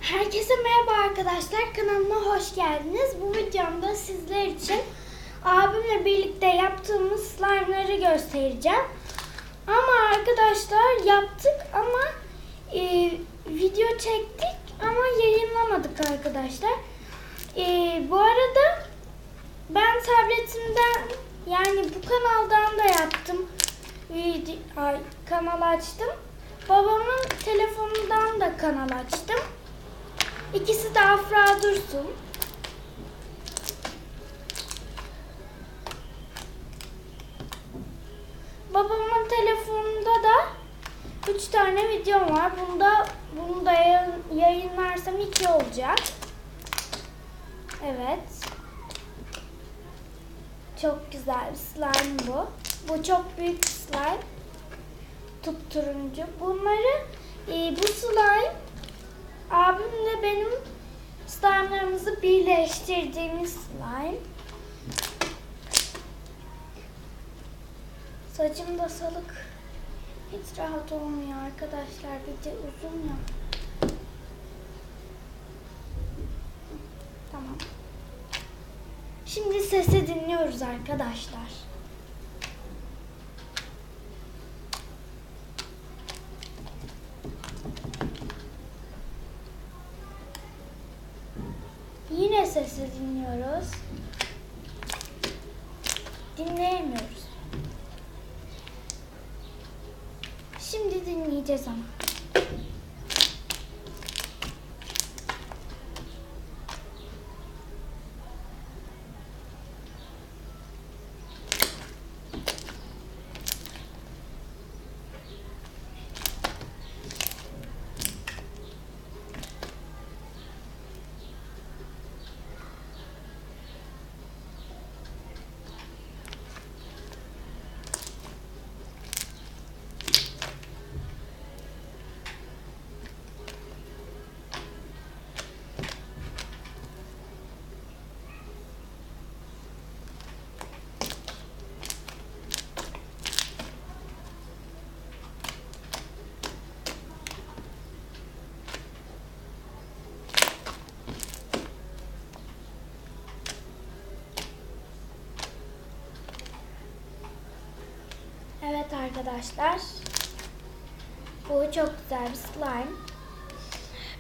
Herkese merhaba arkadaşlar, kanalıma hoş geldiniz. Bu videomda sizler için abimle birlikte yaptığımız slime'ları göstereceğim. Ama arkadaşlar yaptık ama video çektik ama yayınlamadık arkadaşlar. Bu arada ben tabletimden yani bu kanaldan da yaptım. Kanal açtım. Babamın telefonundan da kanal açtım. İkisi de Afra Dursun. Babamın telefonunda da 3 tane videom var. Bunu da yayınlarsam 2 olacak. Evet. Çok güzel bir slime bu. Bu çok büyük bir slime. Turuncu. Bunları bu slime abimle benim slime'larımızı birleştirdiğimiz slime. Saçım da salık. Hiç rahat olmuyor arkadaşlar. Bir de uzun ya. Tamam. Şimdi sesi dinliyoruz arkadaşlar. Yine sesi dinliyoruz. Dinleyemiyoruz. Şimdi dinleyeceğiz ama. Evet arkadaşlar. Bu çok güzel bir slime.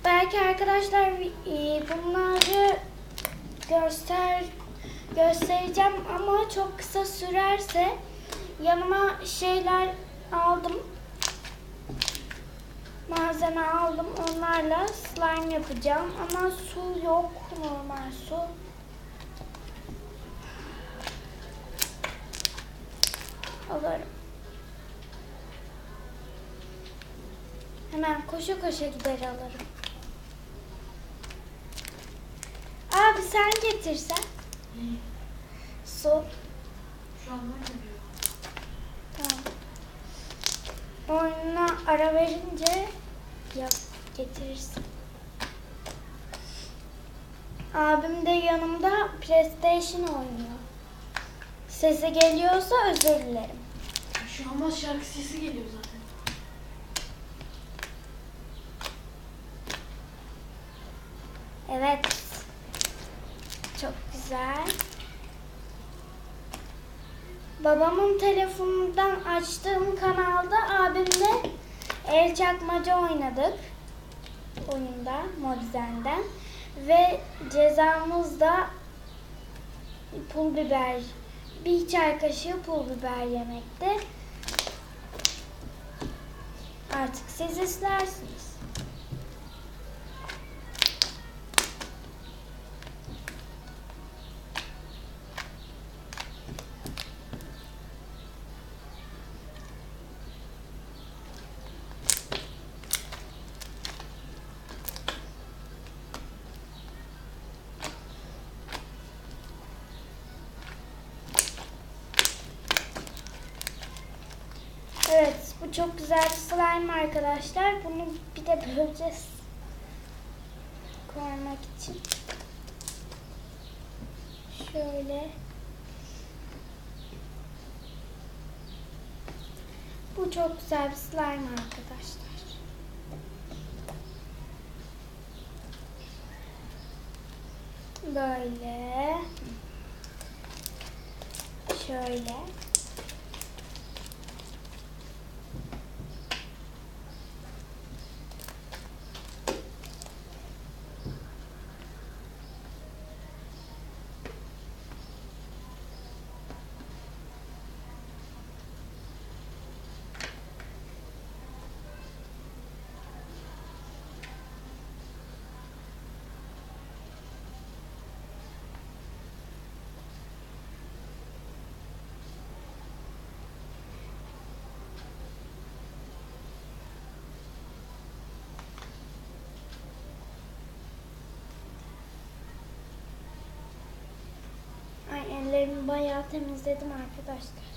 Belki arkadaşlar bunları göstereceğim ama çok kısa sürerse yanıma şeyler aldım. Malzeme aldım. Onlarla slime yapacağım. Ama su yok. Normal su. Alırım. Hemen koşa koşa gider alırım. Abi sen getirsen. Su. Şu an ne geliyor? Tamam. Oyununa ara verince getirirsin. Abim de yanımda PlayStation oynuyor. Sesi geliyorsa özür dilerim. Şu an şarkı sesi geliyor zaten. Evet. Çok güzel. Babamın telefonundan açtığım kanalda abimle el çakmaca oynadık. Oyunda, Mobizen'den. Ve cezamız da pul biber, bir çay kaşığı pul biber yemekti. Artık siz istersiniz. Evet, bu çok güzel bir slime arkadaşlar. Bunu bir de böleceğiz. Koymak için. Şöyle. Bu çok güzel bir slime arkadaşlar. Böyle. Şöyle. Ay, ellerimi bayağı temizledim arkadaşlar.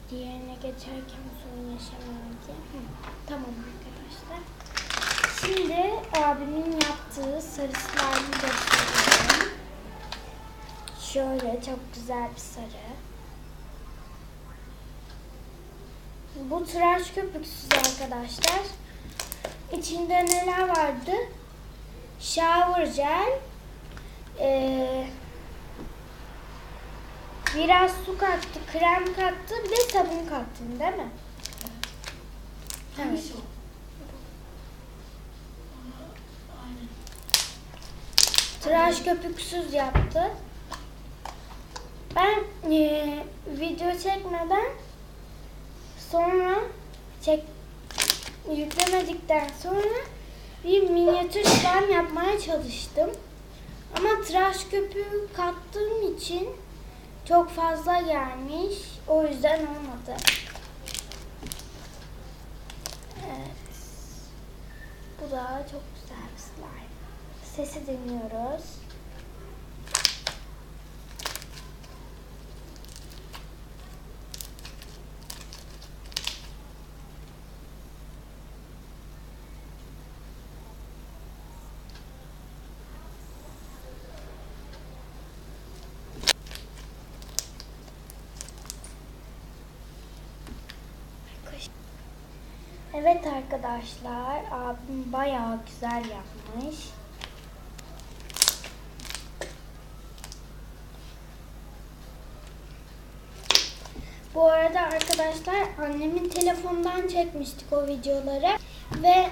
Diğerine geçerken sorun yaşamayalım diye. Tamam arkadaşlar. Şimdi abimin yaptığı sarı slime'ı göstereyim. Şöyle çok güzel bir sarı. Bu tıraş köpüksüz arkadaşlar. İçinde neler vardı? Shower gel, biraz su kattı, krem kattı, bir de sabun kattın değil mi? Hangisi o? Aynen. Tıraş köpüksüz yaptı. Ben video çekmeden sonra yüklemedikten sonra bir minyatür slime yapmaya çalıştım. Ama tıraş köpüğü kattığım için çok fazla gelmiş. O yüzden olmadı. Evet. Bu da çok güzel bir slime. Sesi dinliyoruz. Evet arkadaşlar, abim bayağı güzel yapmış. Bu arada arkadaşlar annemin telefonundan çekmiştik o videoları ve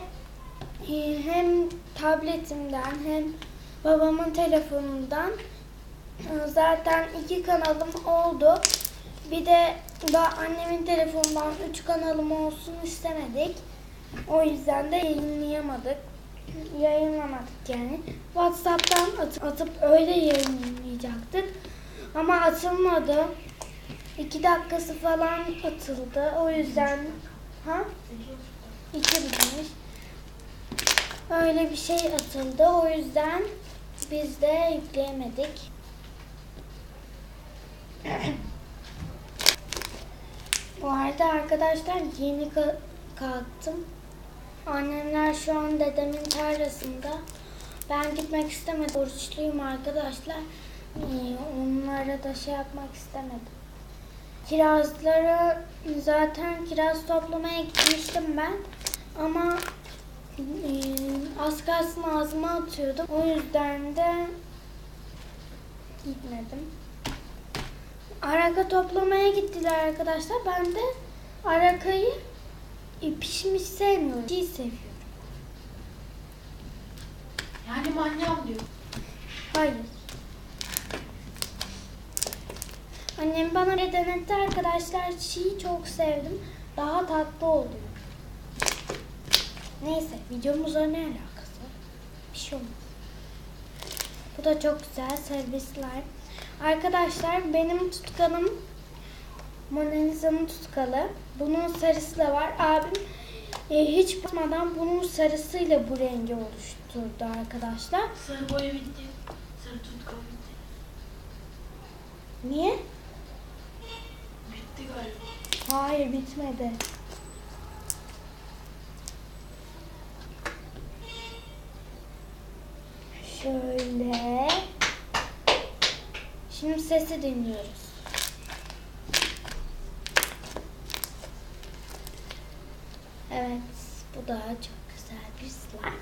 hem tabletimden hem babamın telefonundan zaten 2 kanalım oldu. Bir de annemin telefonundan 3 kanalım olsun istemedik. O yüzden de yayınlamadık yani. WhatsApp'tan atıp öyle yayınlayacaktık. Ama atılmadı. 2 dakikası falan atıldı. O yüzden 2 bitmiş. Öyle bir şey atıldı. O yüzden biz de yükleyemedik. Bu arada arkadaşlar yeni kalktım. Annemler şu an dedemin tarlasında. Ben gitmek istemedim. Oruçluyum arkadaşlar. Onlara da şey yapmak istemedim. Kirazları zaten kiraz toplamaya gitmiştim ben. Ama az kalsın ağzıma atıyordum. O yüzden de gitmedim. Araka toplamaya gittiler arkadaşlar. Ben de arakayı pişmiş sevmiyorum. Çiğ seviyorum. Yani manyağım diyor. Hayır. Annem bana bir denetti arkadaşlar. Çiğ çok sevdim. Daha tatlı oluyor. Neyse, videomuzla ne alakası var? Bir şey olmaz. Bu da çok güzel sarı bir slime. Arkadaşlar benim tutkalım Mona Lisa'nın tutkalı. Bunun sarısı da var. Abim hiç bakmadan bunun sarısıyla bu rengi oluşturdu arkadaşlar. Sarı boya bitti. Sarı tutkal bitti. Niye? Bitti galiba. Hayır, bitmedi. Şöyle. Şimdi sesi dinliyoruz. Evet, bu da çok güzel bir slime.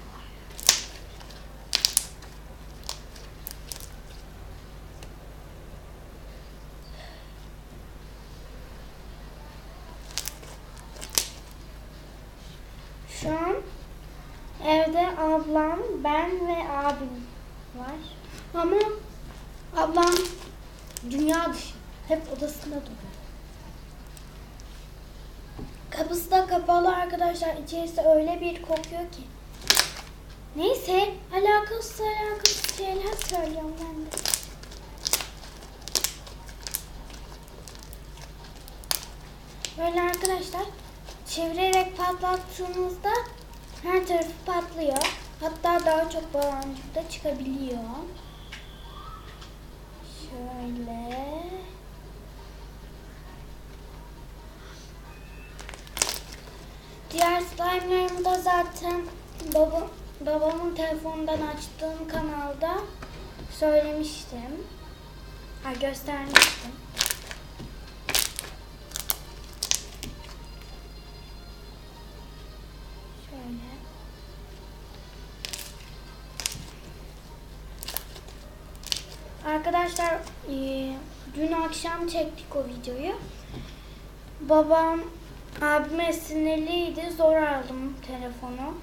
Şu an evde ablam, ben ve abim var. Ama ablam dünya dışı. Hep odasında duruyor. Kapısı da kapalı arkadaşlar. İçerisi öyle bir kokuyor ki. Neyse, alakasız şeyler söylüyorum ben de. Böyle arkadaşlar çevirerek patlattığınızda her tarafı patlıyor. Hatta daha çok baloncuk da çıkabiliyor. Şöyle. Diğer slime'larımı da zaten babamın telefonundan açtığım kanalda söylemiştim. Göstermiştim. Şöyle. Arkadaşlar dün akşam çektik o videoyu. Babam abime sinirliydi. Zor aldım telefonu.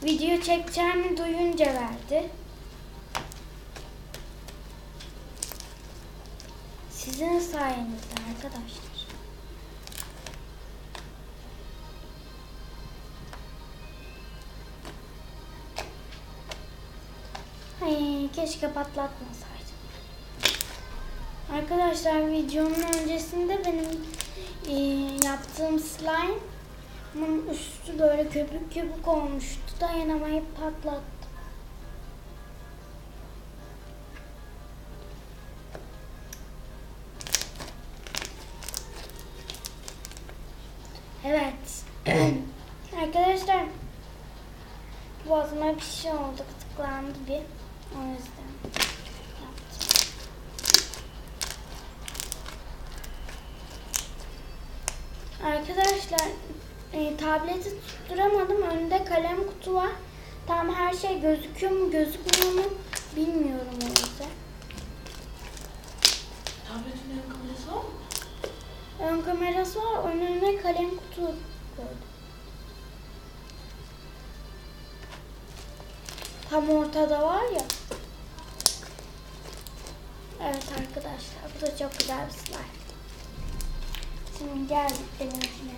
Video çekeceğimi duyunca verdi. Sizin sayenizde arkadaşlar. Ay, keşke patlatmasaydım. Arkadaşlar videonun öncesinde benim yaptığım slime'ın üstü böyle köpük köpük olmuştu. Dayanamayıp patlattım. Evet. Arkadaşlar boğazıma bir şey oldu. Tıklandı bir. O yüzden yaptım. Arkadaşlar tableti tutturamadım. Önünde kalem kutu var. Tam her şey gözüküyor mu gözükmüyor mu bilmiyorum o yüzden. Tabletin ön kamerası var mı? Ön kamerası var. Önüne kalem kutu koydum. Tam ortada var ya. Evet arkadaşlar. Bu da çok güzel bir slime. Şimdi geldik benimkine.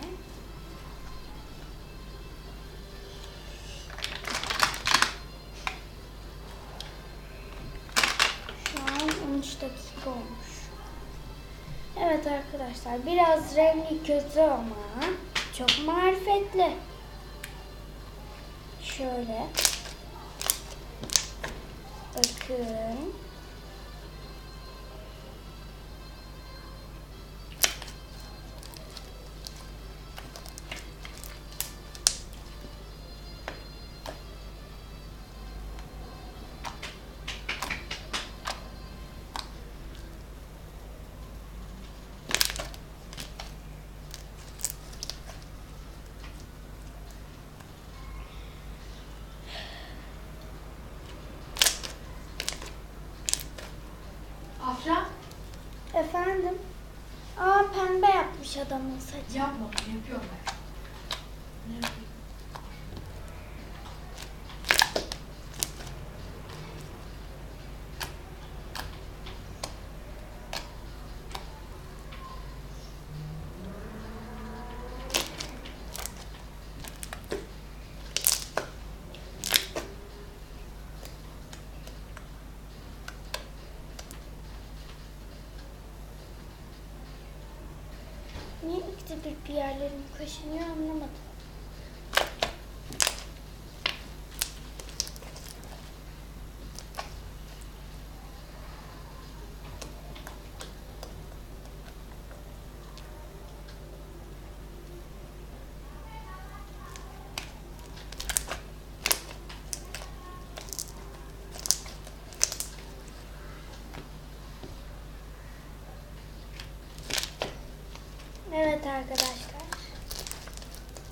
Şu an 13 dakika olmuş. Evet arkadaşlar. Biraz rengi kötü ama çok marifetli. Şöyle. Bakın. Afra, Efendim? Pembe yapmış adamın saçı. yapma, yapıyorum ben. Ne yapayım? Niye ikide bir yerlerim kaşınıyor anlamadım. Evet arkadaşlar.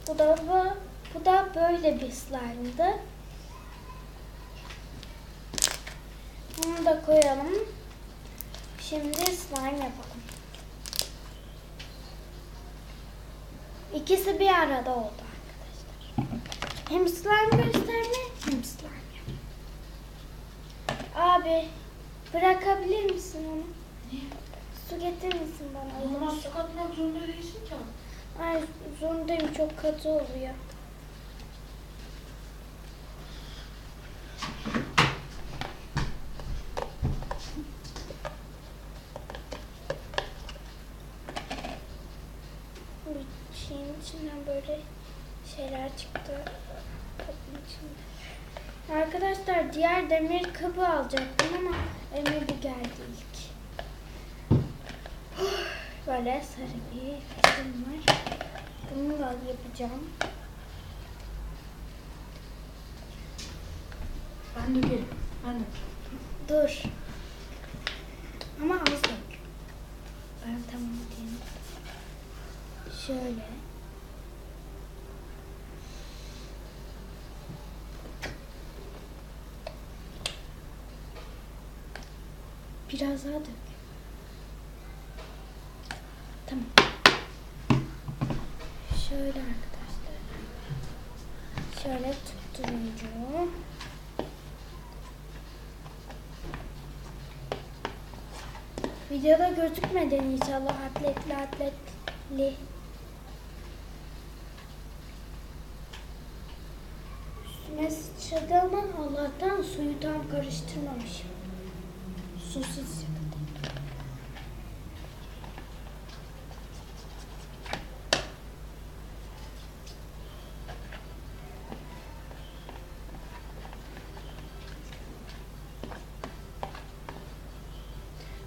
Bu da böyle bir slime'dı. Bunu da koyalım. Şimdi slime yapalım. İkisi bir arada oldu arkadaşlar. Hem slime gösterme hem slime. Abi bırakabilir misin onu? Niye? Su getirir misin bana? O zaman su katmak zorunda değilsin ki. Ay zorundayım, çok katı oluyor. Bu şeyin içinden böyle şeyler çıktı. Kapının içinde. Arkadaşlar diğer demir kabı alacaktım ama elime bir geldi ilk. Böyle sarı bir fikrim var. Bunu da yapacağım. Ben dökerim. Ben de. Dur. Ama az dök. Ben tamam diyeyim. Şöyle. Biraz daha dök. Tamam. Şöyle arkadaşlar. Şöyle tutturuncu. Videoda gözükmeden inşallah atletli. Üstüne sıçradı ama Allah'tan suyu tam karıştırmamışım. Susuz yaptım.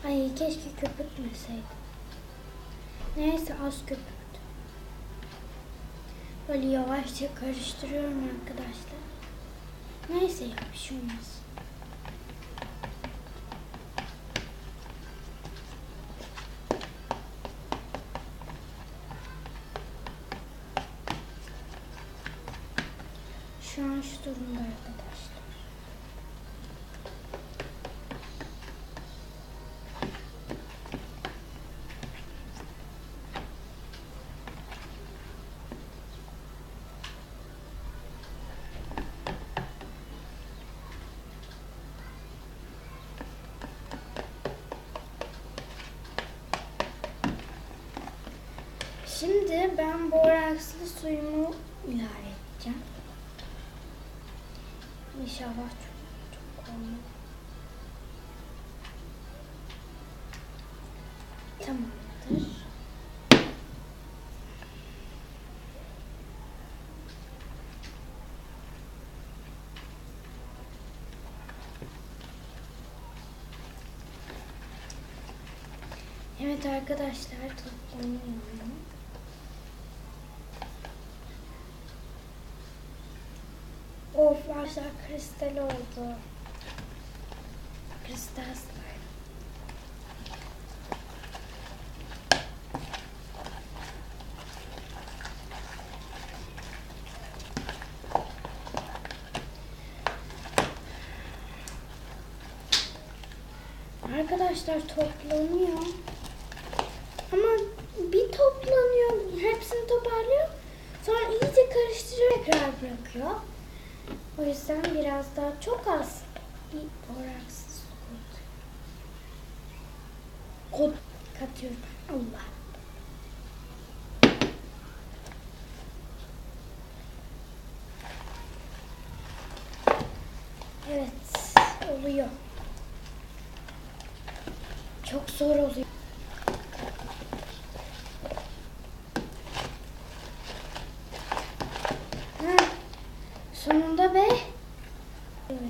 Ay keşke köpürtmeseydim. Neyse az köpürdü. Böyle yavaşça karıştırıyorum arkadaşlar. Neyse ya bir şey olmaz. Şu an şu durumda arkadaşlar. Şimdi ben borakslı suyumu ilave edeceğim. İnşallah çok olmaz. Tamamdır. Evet arkadaşlar, toplanıyorum. Of, aşağı kristal oldu. Kristal slime. Arkadaşlar toplanıyor. Ama bir toplanıyor, hepsini toparlıyor. Sonra iyice karıştırıyor, tekrar bırakıyor. O yüzden biraz daha çok az bir boraksız kod katıyorum. Allah. Evet, oluyor. Çok zor oluyor. Ha, sonunda be. Böyle.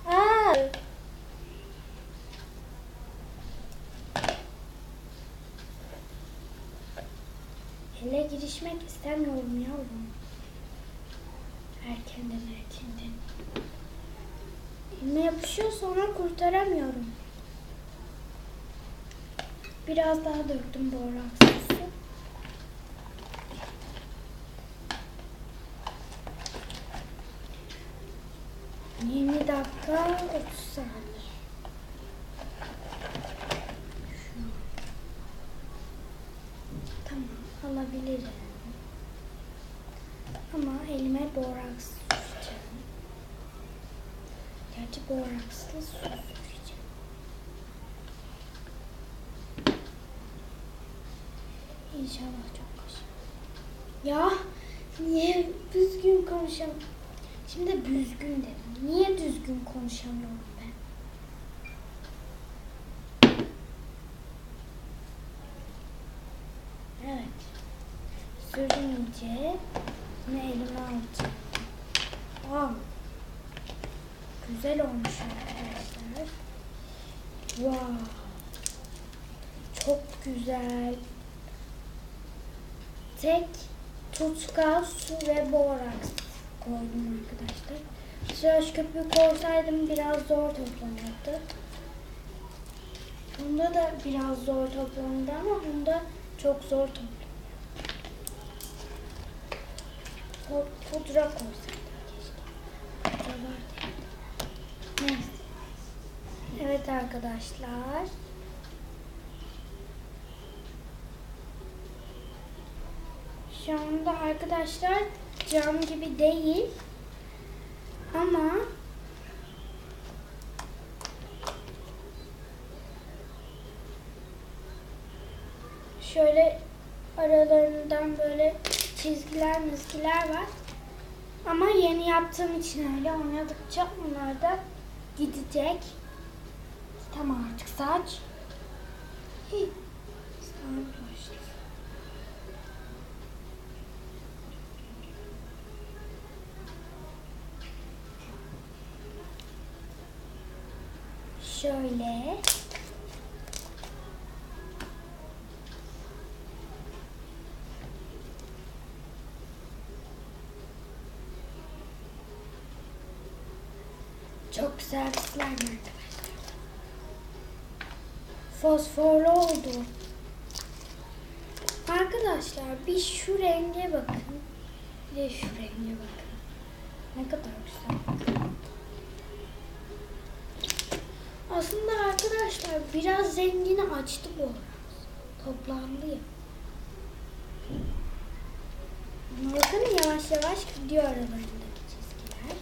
Aa. Hele girişmek istemiyorum yavrum. Erkenden. Elime yapışıyor, sonra kurtaramıyorum. Biraz daha döktüm boraksız su. ...20 dakika 30 saniye. kullanabilirim. Ama elime boraks süreceğim. Gerçi borakslı su süreceğim. İnşallah çok kaşar. Ya niye düzgün konuşamıyorum? Şimdi düzgün dedim. Niye düzgün konuşamıyorum ben? Evet. Sürünce yine elime alacağım. Aa, güzel olmuş arkadaşlar. Wow. Çok güzel. Tek tutkal, su ve boraks koydum arkadaşlar. Tıraş köpüğü koysaydım biraz zor toplanırdı. Bunda da biraz zor toplanırdı ama bunda çok zor toplanıyor. Pudra koysaydım keşke. Pudra var değil. Neyse. Evet arkadaşlar. Şu anda arkadaşlar cam gibi değil ama şöyle aralarından böyle çizgiler var. Ama yeni yaptığım için öyle oynadıkça onlar da gidecek. Tamam artık saç. Şöyle. Çok güzel bir slime arkadaşlar. Fosforlu oldu. Arkadaşlar bir şu renge bakın. Bir de şu renge bakın. Ne kadar güzel. Aslında arkadaşlar biraz rengini açtı bu. Toplandı ya. Bakın yavaş yavaş gidiyor aralarındaki çizgiler.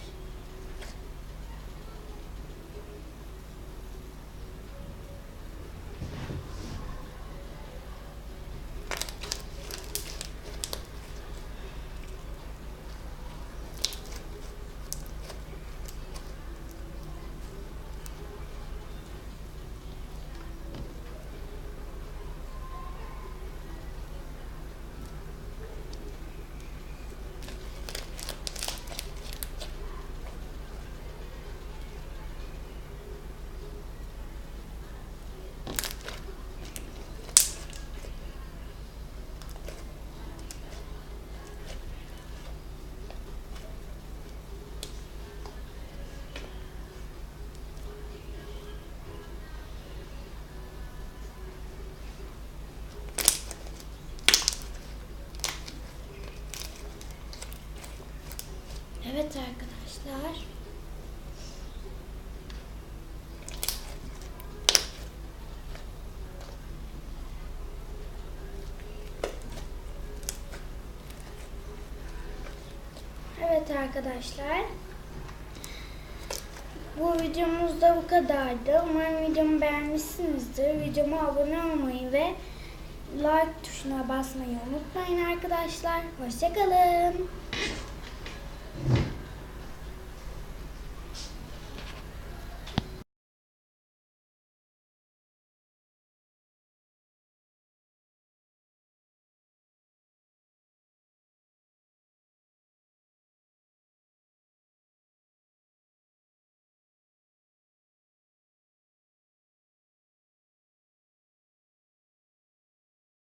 Evet arkadaşlar. Evet arkadaşlar. Bu videomuz da bu kadardı. Umarım videomu beğenmişsinizdir. Videoma abone olmayı ve like tuşuna basmayı unutmayın arkadaşlar. Hoşça kalın.